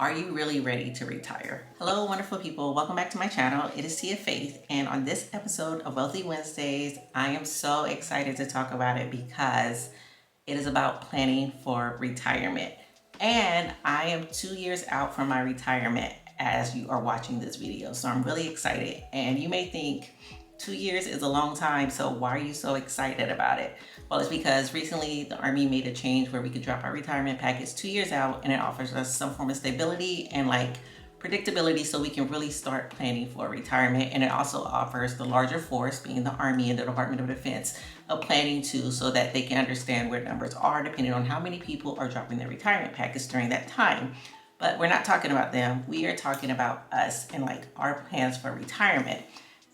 Are you really ready to retire? Hello, wonderful people. Welcome back to my channel. It is Tia Faith, and on this episode of Wealthy Wednesdays, I am so excited to talk about it because it is about planning for retirement. And I am 2 years out from my retirement as you are watching this video. So I'm really excited. And you may think 2 years is a long time, so why are you so excited about it? Well, it's because recently the Army made a change where we could drop our retirement package 2 years out, and it offers us some form of stability and predictability so we can really start planning for retirement. And it also offers the larger force, being the Army and the Department of Defense, a planning tool so that they can understand where numbers are depending on how many people are dropping their retirement package during that time. But we're not talking about them. We are talking about us and our plans for retirement.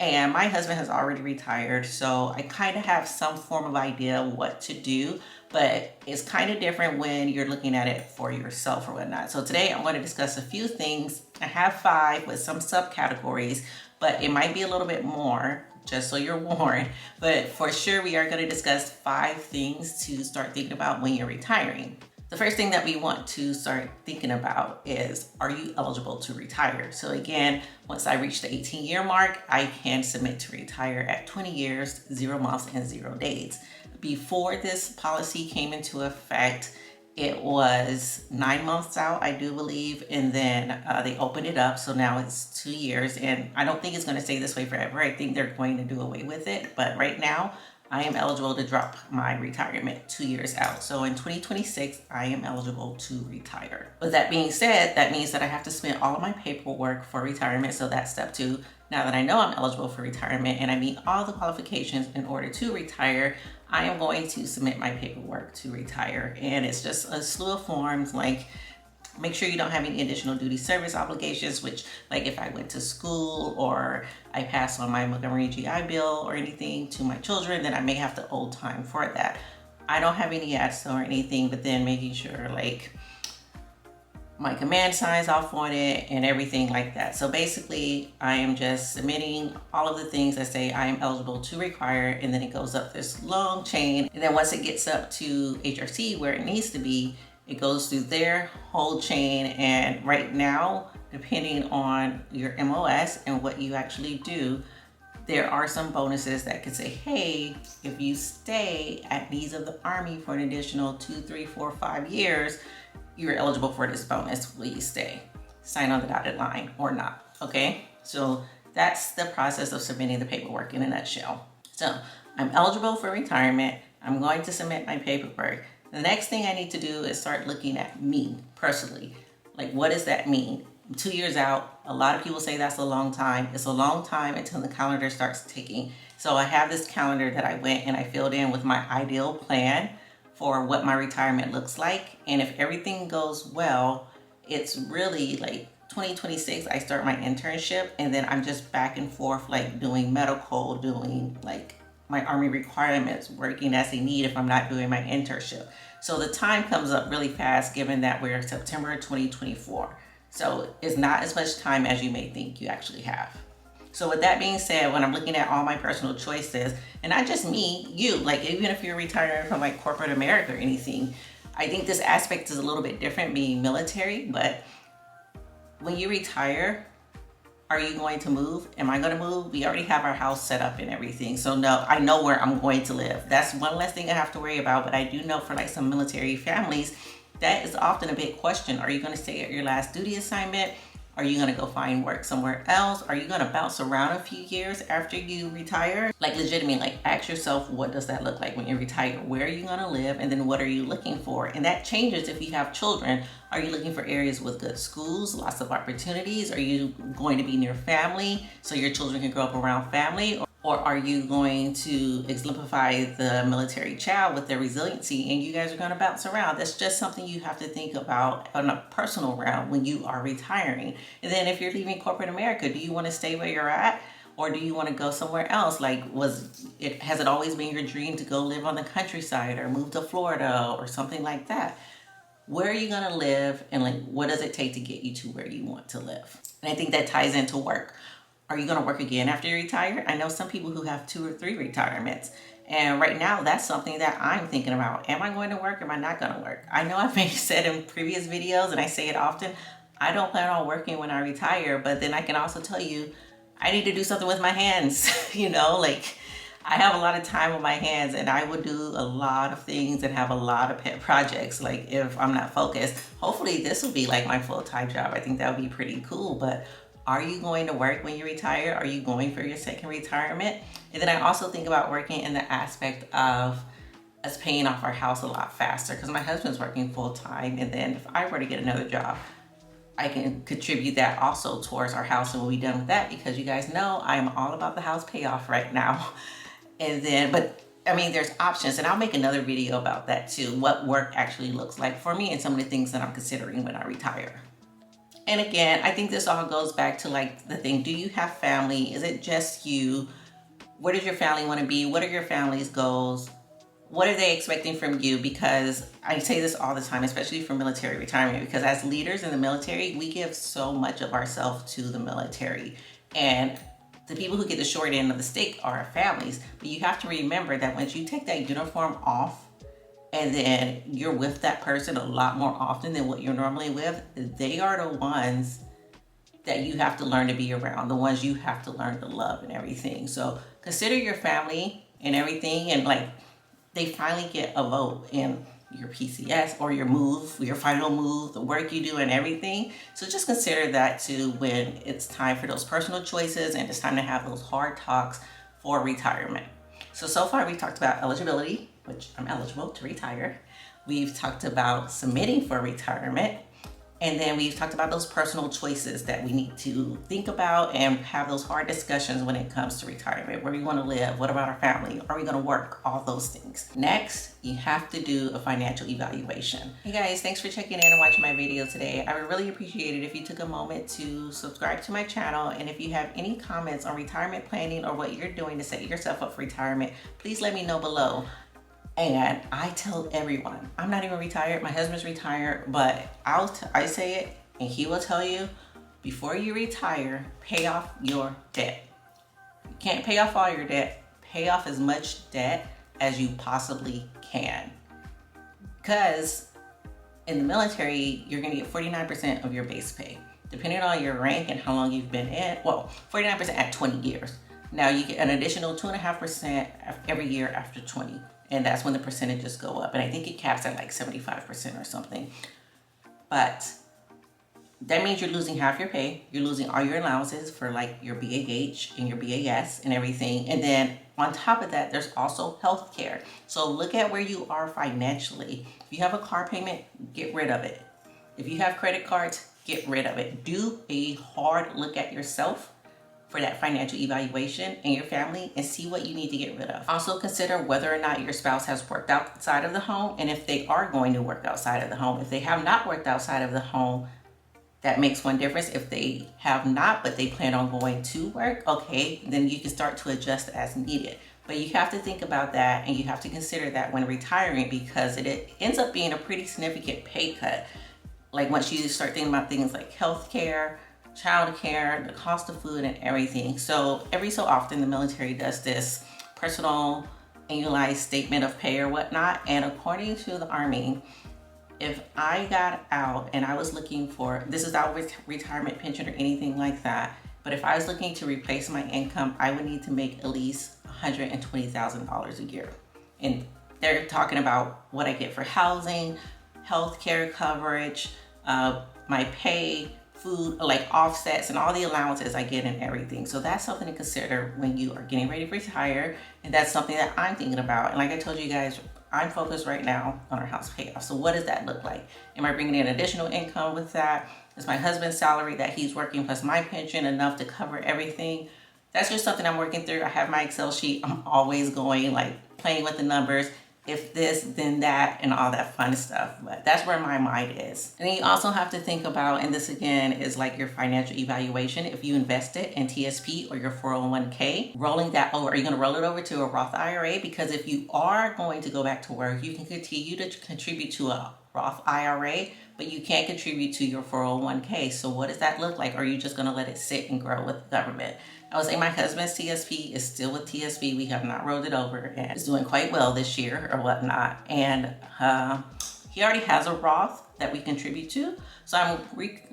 And my husband has already retired, so I kind of have some form of idea what to do, but it's kind of different when you're looking at it for yourself or whatnot. So today I'm going to discuss a few things. I have 5 with some subcategories, but it might be a little bit more, just so you're warned. But for sure, we are going to discuss 5 things to start thinking about when you're retiring. The first thing that we want to start thinking about is, are you eligible to retire? So again, once I reach the 18-year mark, I can submit to retire at 20 years, 0 months, and 0 days. Before this policy came into effect, it was 9 months out, I do believe, and then they opened it up, so now it's 2 years, and I don't think it's going to stay this way forever. I think they're going to do away with it, but right now, I am eligible to drop my retirement 2 years out. So in 2026, I am eligible to retire. With that being said, that means that I have to submit all of my paperwork for retirement. So that's step 2. Now that I know I'm eligible for retirement and I meet all the qualifications in order to retire, I am going to submit my paperwork to retire. And it's just a slew of forms make sure you don't have any additional duty service obligations, which if I went to school or I passed on my Montgomery GI Bill or anything to my children, then I may have to owe time for that. I don't have any ads or anything, but then making sure my command signs off on it and everything like that. So basically, I am just submitting all of the things that say I am eligible to require, and then it goes up this long chain. And then once it gets up to HRC where it needs to be, it goes through their whole chain, and right now, depending on your MOS and what you actually do, there are some bonuses that could say, hey, if you stay at Needs of the Army for an additional 2, 3, 4, 5 years, you're eligible for this bonus. Will you stay? Sign on the dotted line or not, okay? So that's the process of submitting the paperwork in a nutshell. So I'm eligible for retirement. I'm going to submit my paperwork. The next thing I need to do is start looking at me personally. What does that mean? I'm 2 years out. A lot of people say that's a long time. It's a long time until the calendar starts ticking. So I have this calendar that I went and I filled in with my ideal plan for what my retirement looks like. And if everything goes well, it's really 2026, I start my internship, and then I'm just back and forth doing medical, doing my Army requirements, working as a need if I'm not doing my internship. So the time comes up really fast given that we're in September 2024. So it's not as much time as you may think you actually have. So with that being said, when I'm looking at all my personal choices, and not just me, you, even if you're retiring from corporate America or anything, I think this aspect is a little bit different being military, but when you retire, are you going to move? Am I going to move? We already have our house set up and everything. So no, I know where I'm going to live. That's one less thing I have to worry about. But I do know for some military families, that is often a big question. Are you going to stay at your last duty assignment? Are you going to go find work somewhere else? Are you going to bounce around a few years after you retire? Legitimately, ask yourself, what does that look like when you retire? Where are you going to live? And then what are you looking for? And that changes if you have children. Are you looking for areas with good schools, lots of opportunities? Are you going to be near family so your children can grow up around family? Or are you going to exemplify the military child with their resiliency and you guys are going to bounce around? That's just something you have to think about on a personal realm when you are retiring. And then if you're leaving corporate America, do you want to stay where you're at? Or do you want to go somewhere else? Has it always been your dream to go live on the countryside or move to Florida or something like that? Where are you going to live, and what does it take to get you to where you want to live? And I think that ties into work. Are you going to work again after you retire? I know some people who have 2 or 3 retirements. And right now, that's something that I'm thinking about. Am I going to work? Am I not going to work? I know I've said in previous videos, and I say it often, I don't plan on working when I retire, but then I can also tell you, I need to do something with my hands, you know, like I have a lot of time on my hands and I will do a lot of things and have a lot of pet projects. Like if I'm not focused, hopefully this will be like my full-time job. I think that would be pretty cool. But are you going to work when you retire? Are you going for your second retirement? And then I also think about working in the aspect of us paying off our house a lot faster because my husband's working full time. And then if I were to get another job, I can contribute that also towards our house and we'll be done with that because you guys know I'm all about the house payoff right now. And then, but I mean, there's options and I'll make another video about that too, what work actually looks like for me and some of the things that I'm considering when I retire. And again, I think this all goes back to like the thing, do you have family? Is it just you? Where does your family want to be? What are your family's goals? What are they expecting from you? Because I say this all the time, especially for military retirement, because as leaders in the military, we give so much of ourselves to the military. And the people who get the short end of the stick are our families. But you have to remember that once you take that uniform off and then you're with that person a lot more often than what you're normally with, they are the ones that you have to learn to be around, the ones you have to learn to love and everything. So consider your family and everything, and like, they finally get a vote in your PCS or your move, your final move, the work you do and everything. So just consider that too when it's time for those personal choices and it's time to have those hard talks for retirement. So far we've talked about eligibility, which I'm eligible to retire. We've talked about submitting for retirement. And then we've talked about those personal choices that we need to think about and have those hard discussions when it comes to retirement. Where we want to live? What about our family? Are we going to work? All those things. Next, you have to do a financial evaluation. Hey guys, thanks for checking in and watching my video today. I would really appreciate it if you took a moment to subscribe to my channel. And if you have any comments on retirement planning or what you're doing to set yourself up for retirement, please let me know below. And I tell everyone, I'm not even retired, my husband's retired, but I say it and he will tell you, before you retire, pay off your debt. You can't pay off all your debt, pay off as much debt as you possibly can. Because in the military, you're gonna get 49% of your base pay. Depending on your rank and how long you've been in, well, 49% at 20 years. Now you get an additional 2.5% every year after 20. And that's when the percentages go up. And I think it caps at like 75% or something. But that means you're losing half your pay. You're losing all your allowances for like your BAH and your BAS and everything. And then on top of that, there's also health care. So look at where you are financially. If you have a car payment, get rid of it. If you have credit cards, get rid of it. Do a hard look at yourself for that financial evaluation and your family and see what you need to get rid of. Also consider whether or not your spouse has worked outside of the home, and if they are going to work outside of the home. If they have not worked outside of the home, that makes one difference. If they have not, but they plan on going to work, okay, then you can start to adjust as needed. But you have to think about that and you have to consider that when retiring, because it ends up being a pretty significant pay cut. Like once you start thinking about things like healthcare, childcare, the cost of food and everything. So every so often the military does this personal annualized statement of pay or whatnot. And according to the Army, if I got out and I was looking for, this is not with retirement pension or anything like that, but if I was looking to replace my income, I would need to make at least $120,000 a year. And they're talking about what I get for housing, healthcare coverage, my pay, food, like offsets and all the allowances I get and everything. So that's something to consider when you are getting ready to retire. And that's something that I'm thinking about. And like I told you guys, I'm focused right now on our house payoff. So what does that look like? Am I bringing in additional income with that? Is my husband's salary that he's working plus my pension enough to cover everything? That's just something I'm working through. I have my Excel sheet. I'm always going like playing with the numbers. If this, then that, and all that fun stuff. But that's where my mind is. And then you also have to think about, and this again is like your financial evaluation. If you invested in TSP or your 401k, rolling that over, are you going to roll it over to a Roth IRA? Because if you are going to go back to work, you can continue to contribute to a Roth IRA, but you can't contribute to your 401k. So what does that look like? Or are you just going to let it sit and grow with the government? I would say my husband's TSP is still with TSP. We have not rolled it over, and it's doing quite well this year or whatnot. And he already has a Roth that we contribute to. So I'm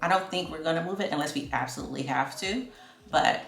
I don't think we're gonna move it unless we absolutely have to. But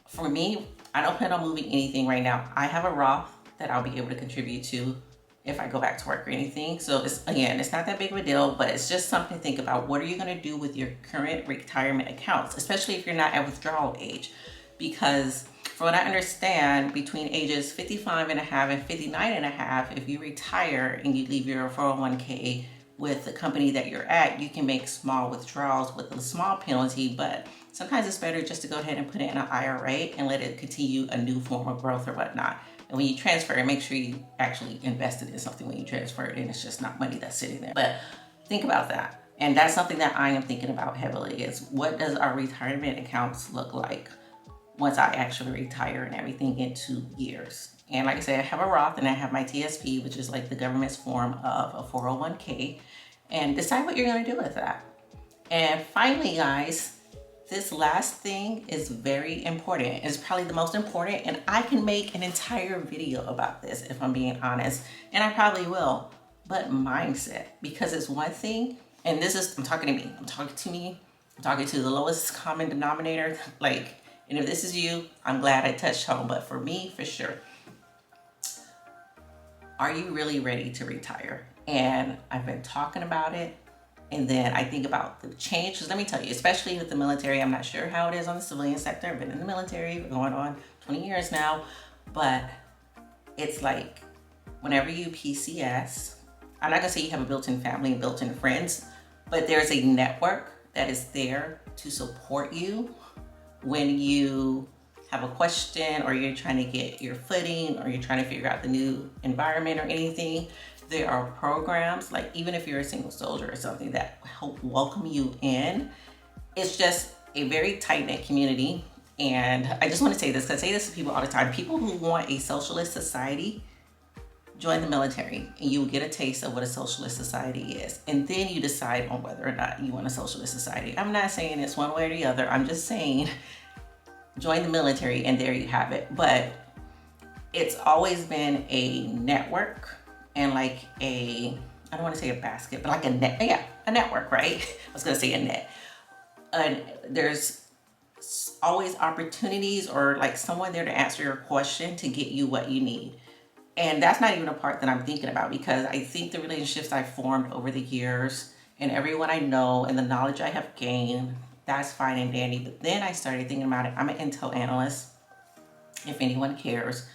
for me, I don't plan on moving anything right now. I have a Roth that I'll be able to contribute to if I go back to work or anything. So it's not that big of a deal, but it's just something to think about. What are you gonna do with your current retirement accounts, especially if you're not at withdrawal age? Because from what I understand, between ages 55 and a half and 59 and a half, if you retire and you leave your 401k with the company that you're at, you can make small withdrawals with a small penalty, but sometimes it's better just to go ahead and put it in an IRA and let it continue a new form of growth or whatnot. And when you transfer it, make sure you actually invested in something when you transfer it and it's just not money that's sitting there. But think about that. And that's something that I am thinking about heavily, is what does our retirement accounts look like once I actually retire and everything in 2 years. And like I said, I have a Roth and I have my TSP, which is like the government's form of a 401k, and decide what you're gonna do with that. And finally, guys, this last thing is very important. It's probably the most important, and I can make an entire video about this if I'm being honest, and I probably will. But mindset, because it's one thing, and this is, I'm talking to me, I'm talking to the lowest common denominator, like, and if this is you, I'm glad I touched home, but for me, for sure. Are you really ready to retire? And I've been talking about it, and then I think about the change, because let me tell you, especially with the military, I'm not sure how it is on the civilian sector. I've been in the military going on 20 years now, but it's like whenever you PCS, I'm not gonna say you have a built-in family and built-in friends, but there's a network that is there to support you when you have a question or you're trying to get your footing or you're trying to figure out the new environment or anything. There are programs, like even if you're a single soldier or something, that help welcome you in. It's just a very tight-knit community. And I just want to say this, because I say this to people all the time. People who want a socialist society, join the military and you will get a taste of what a socialist society is. And then you decide on whether or not you want a socialist society. I'm not saying it's one way or the other. I'm just saying join the military and there you have it. But it's always been a network and like a, I don't want to say a basket, but like a net, yeah, a network, right? I was going to say a net. And there's always opportunities or like someone there to answer your question to get you what you need. And that's not even a part that I'm thinking about, because I think the relationships I've formed over the years and everyone I know and the knowledge I have gained, that's fine and dandy. But then I started thinking about it. I'm an Intel analyst, if anyone cares.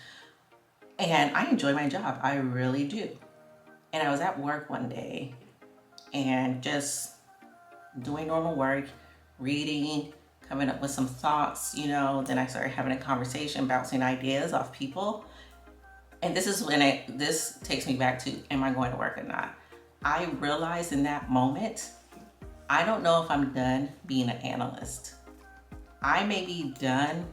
And I enjoy my job. I really do. And I was at work one day and just doing normal work, reading, coming up with some thoughts, you know. Then I started having a conversation, bouncing ideas off people. And this is when this takes me back to, am I going to work or not? I realized in that moment, I don't know if I'm done being an analyst. I may be done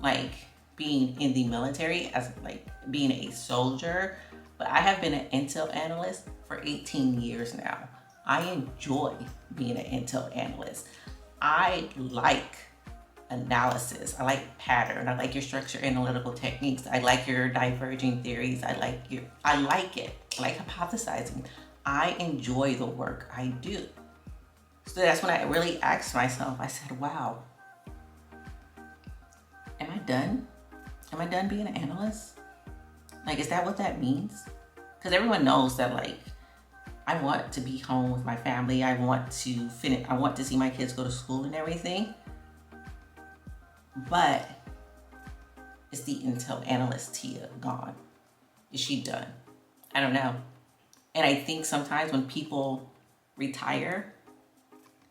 like being in the military as like being a soldier, but I have been an Intel analyst for 18 years now. I enjoy being an Intel analyst. I like analysis. I like pattern. I like your structured analytical techniques. I like your diverging theories. I like it. I like hypothesizing. I enjoy the work I do. So that's when I really asked myself, I said, wow, am I done? Am I done being an analyst? Like, is that what that means? Because everyone knows that, like, I want to be home with my family. I want to finish. I want to see my kids go to school and everything. But is the Intel analyst Tia gone? Is she done? I don't know. And I think sometimes when people retire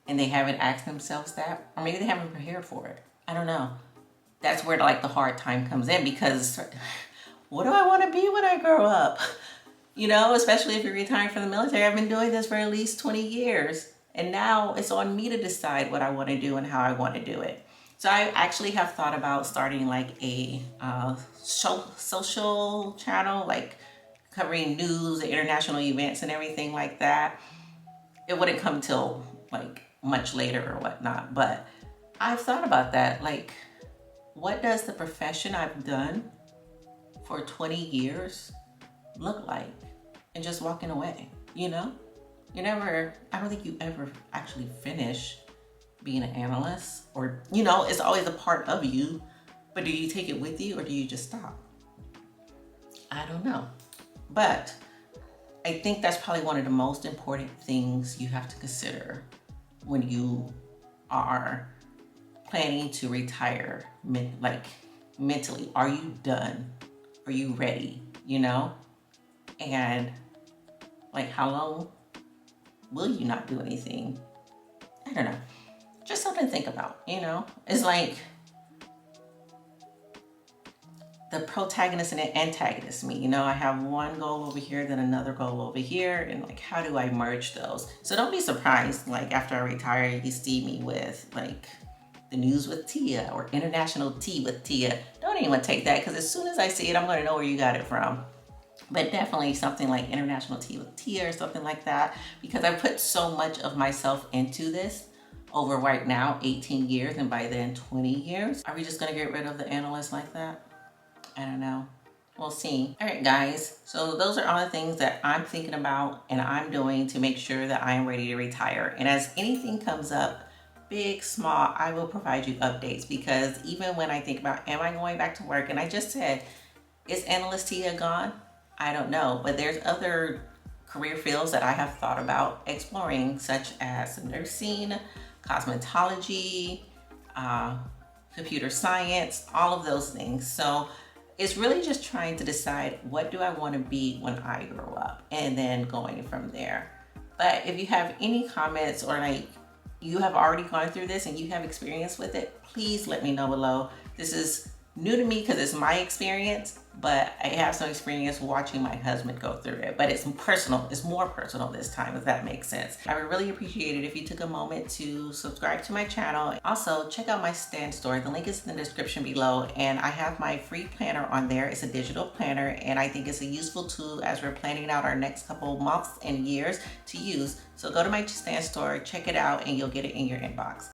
and they haven't asked themselves that, or maybe they haven't prepared for it, I don't know. That's where like the hard time comes in, because what do I want to be when I grow up? You know, especially if you're retiring from the military. I've been doing this for at least 20 years. And now it's on me to decide what I want to do and how I want to do it. So I actually have thought about starting like a social channel, like covering news, international events and everything like that. It wouldn't come till like much later or whatnot, but I've thought about that. Like, what does the profession I've done for 20 years look like? And just walking away, you know? I don't think you ever actually finish being an analyst? Or, you know, it's always a part of you, but do you take it with you or do you just stop? I don't know. But I think that's probably one of the most important things you have to consider when you are planning to retire, like mentally. Are you done? Are you ready? You know? And like, how long will you not do anything? I don't know. Just something to think about, you know? It's like the protagonist and the antagonist me, you know? I have one goal over here, then another goal over here, and like, how do I merge those? So don't be surprised, like, after I retire, you see me with like the news with Tia or international tea with Tia. Don't even take that, because as soon as I see it, I'm gonna know where you got it from. But definitely something like international tea with Tia or something like that, because I put so much of myself into this over right now 18 years, and by then 20 years. Are we just gonna get rid of the analysts like that? I don't know. We'll see. All right, guys. So those are all the things that I'm thinking about and I'm doing to make sure that I am ready to retire. And as anything comes up, big, small, I will provide you updates, because even when I think about, am I going back to work? And I just said, is analyst Tia gone? I don't know, but there's other career fields that I have thought about exploring, such as nursing, cosmetology, computer science, all of those things. So it's really just trying to decide, what do I want to be when I grow up, and then going from there. But if you have any comments, or like you have already gone through this and you have experience with it, please let me know below. This is new to me because it's my experience, but I have some experience watching my husband go through it. But it's personal, it's more personal this time, if that makes sense. I would really appreciate it if you took a moment to subscribe to my channel. Also, check out my Stan Store. The link is in the description below, and I have my free planner on there. It's a digital planner, and I think it's a useful tool as we're planning out our next couple months and years to use. So go to my Stan Store, check it out, and you'll get it in your inbox.